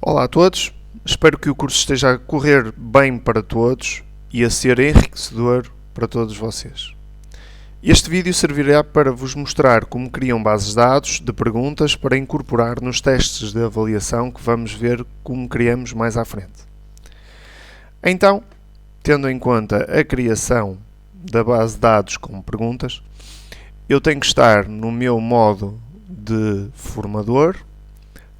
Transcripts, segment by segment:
Olá a todos, espero que o curso esteja a correr bem para todos e a ser enriquecedor para todos vocês. Este vídeo servirá para vos mostrar como criam bases de dados de perguntas para incorporar nos testes de avaliação que vamos ver como criamos mais à frente. Então, tendo em conta a criação da base de dados com perguntas, eu tenho que estar no meu modo de formador,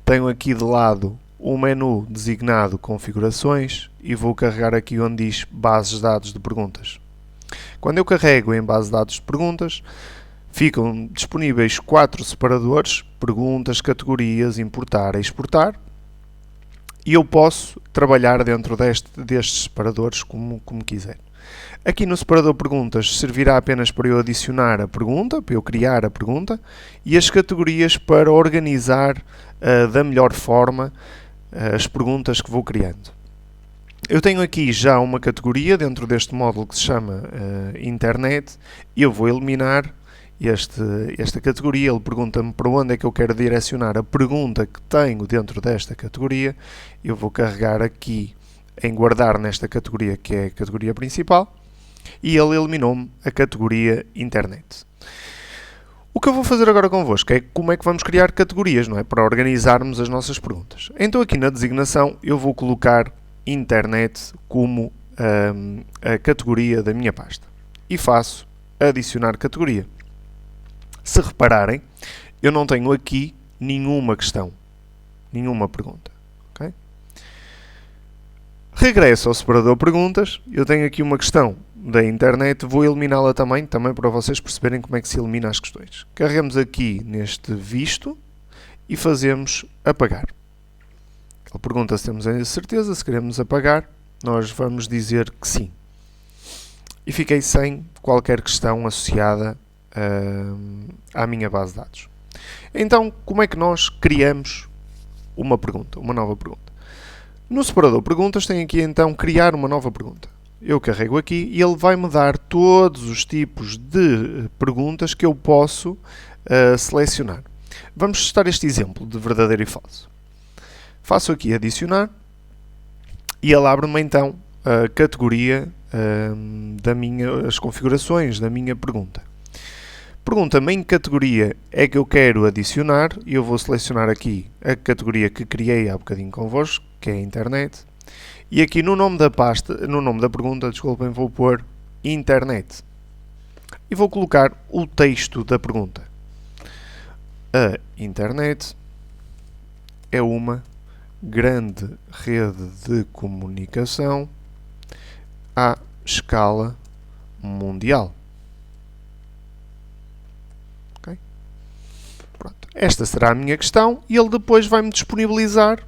tenho aqui de lado o menu designado configurações e vou carregar aqui onde diz bases de dados de perguntas. Quando eu carrego em base de dados de perguntas, ficam disponíveis 4 separadores, perguntas, categorias, importar e exportar, e eu posso trabalhar dentro destes separadores como quiser. Aqui no separador perguntas servirá apenas para eu adicionar a pergunta, para eu criar a pergunta, e as categorias para organizar da melhor forma as perguntas que vou criando. Eu tenho aqui já uma categoria dentro deste módulo que se chama Internet e eu vou eliminar esta categoria. Ele pergunta-me para onde é que eu quero direcionar a pergunta que tenho dentro desta categoria. Eu vou carregar aqui em guardar nesta categoria, que é a categoria principal, e ele eliminou-me a categoria Internet. O que eu vou fazer agora convosco é como é que vamos criar categorias, não é? Para organizarmos as nossas perguntas. Então aqui na designação eu vou colocar Internet como a categoria da minha pasta. E faço adicionar categoria. Se repararem, eu não tenho aqui nenhuma questão, nenhuma pergunta. Okay? Regresso ao separador perguntas, eu tenho aqui uma questão da internet, vou eliminá-la também para vocês perceberem como é que se elimina as questões. Carregamos aqui neste visto e fazemos apagar. Ele pergunta se temos a certeza, se queremos apagar, nós vamos dizer que sim. E fiquei sem qualquer questão associada à minha base de dados. Então, como é que nós criamos uma pergunta, uma nova pergunta? No separador perguntas tem aqui então criar uma nova pergunta. Eu carrego aqui e ele vai-me dar todos os tipos de perguntas que eu posso selecionar. Vamos testar este exemplo de verdadeiro e falso. Faço aqui adicionar e ele abre-me então a categoria as configurações da minha pergunta. Pergunta-me em que categoria é que eu quero adicionar e eu vou selecionar aqui a categoria que criei há bocadinho convosco, que é a internet. E aqui no nome da pasta, no nome da pergunta, desculpem, vou pôr internet. E vou colocar o texto da pergunta. A internet é uma grande rede de comunicação à escala mundial. Okay? Pronto. Esta será a minha questão e ele depois vai-me disponibilizar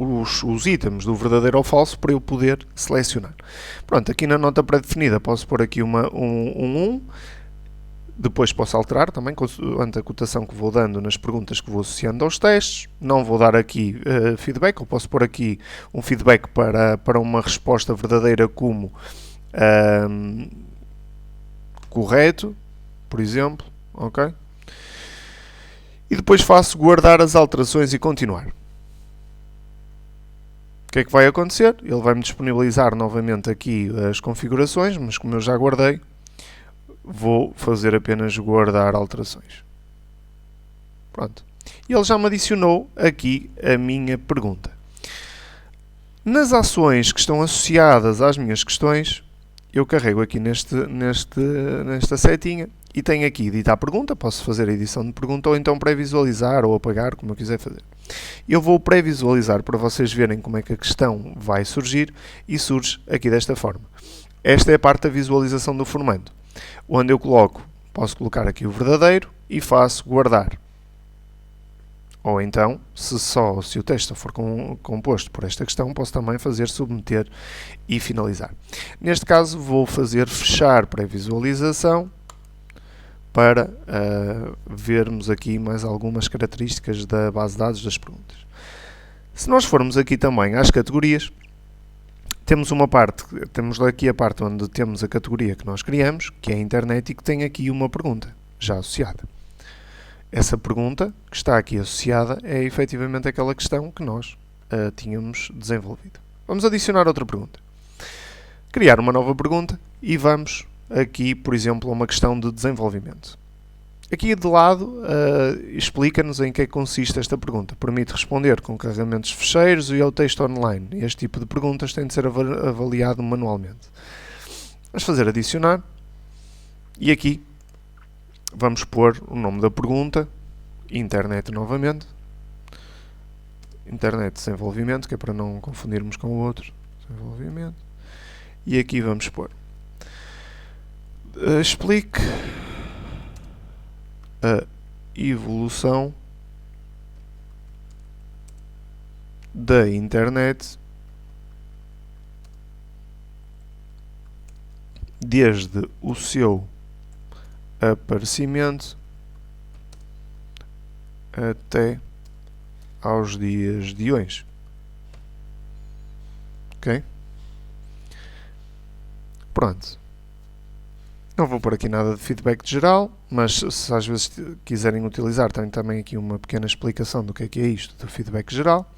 os itens do verdadeiro ou falso para eu poder selecionar. Pronto, aqui na nota pré-definida posso pôr aqui um, depois posso alterar também consoante a cotação que vou dando nas perguntas que vou associando aos testes. Não vou dar aqui feedback, eu posso pôr aqui um feedback para uma resposta verdadeira como correto, por exemplo, ok? E depois faço guardar as alterações e continuar. O que é que vai acontecer? Ele vai-me disponibilizar novamente aqui as configurações, mas como eu já guardei, vou fazer apenas guardar alterações. Pronto. E ele já me adicionou aqui a minha pergunta. Nas ações que estão associadas às minhas questões, eu carrego aqui nesta setinha e tenho aqui editar pergunta, posso fazer a edição de pergunta ou então pré-visualizar ou apagar, como eu quiser fazer. Eu vou pré-visualizar para vocês verem como é que a questão vai surgir e surge aqui desta forma. Esta é a parte da visualização do formando, onde eu posso colocar aqui o verdadeiro e faço guardar. Ou então, se o texto for composto por esta questão, posso também fazer submeter e finalizar. Neste caso, vou fazer fechar pré-visualização para vermos aqui mais algumas características da base de dados das perguntas. Se nós formos aqui também às categorias, temos aqui a parte onde temos a categoria que nós criamos, que é a internet, e que tem aqui uma pergunta já associada. essa pergunta que está aqui associada é efetivamente aquela questão que nós tínhamos desenvolvido. Vamos adicionar outra pergunta. Criar uma nova pergunta e vamos aqui, por exemplo, a uma questão de desenvolvimento. Aqui de lado explica-nos em que consiste esta pergunta. Permite responder com carregamentos de ficheiros e ao texto online. Este tipo de perguntas tem de ser avaliado manualmente. Vamos fazer adicionar e aqui vamos pôr o nome da pergunta, internet novamente, internet desenvolvimento, que é para não confundirmos com o outro, desenvolvimento, e aqui vamos pôr explique a evolução da internet desde o seu aparecimento até aos dias de hoje. Ok? Pronto. Não vou pôr aqui nada de feedback geral, mas se às vezes quiserem utilizar, tenho também aqui uma pequena explicação do que é isto do feedback geral.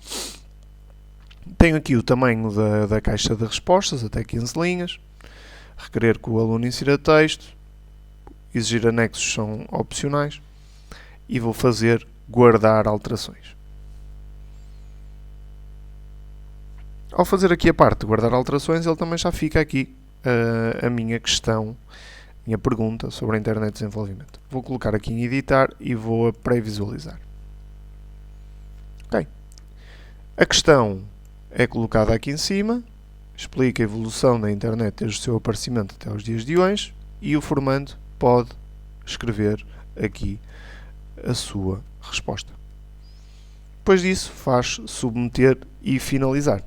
Tenho aqui o tamanho da caixa de respostas, até 15 linhas. Requerer que o aluno insira texto. Exigir anexos são opcionais. E vou fazer guardar alterações. Ao fazer aqui a parte de guardar alterações, ele também já fica aqui a minha questão, minha pergunta sobre a internet de desenvolvimento. Vou colocar aqui em editar e vou a pré-visualizar. Ok. A questão é colocada aqui em cima, explica a evolução da internet desde o seu aparecimento até aos dias de hoje e o formando pode escrever aqui a sua resposta. Depois disso, faz submeter e finalizar.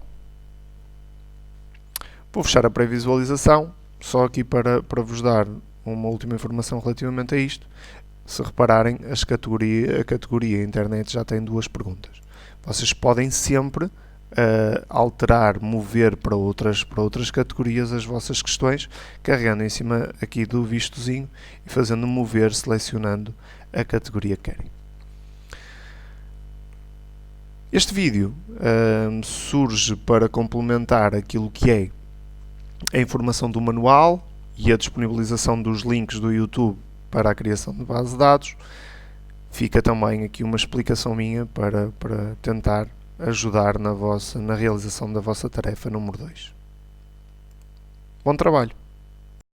Vou fechar a pré-visualização, só aqui para vos dar uma última informação relativamente a isto. Se repararem, a categoria internet já tem duas perguntas. Vocês podem sempre alterar, mover para outras categorias as vossas questões, carregando em cima aqui do vistozinho e fazendo mover, selecionando a categoria que querem. Este vídeo surge para complementar aquilo que é a informação do manual e a disponibilização dos links do YouTube para a criação de base de dados. Fica também aqui uma explicação minha para tentar ajudar na realização da vossa tarefa número 2. Bom trabalho!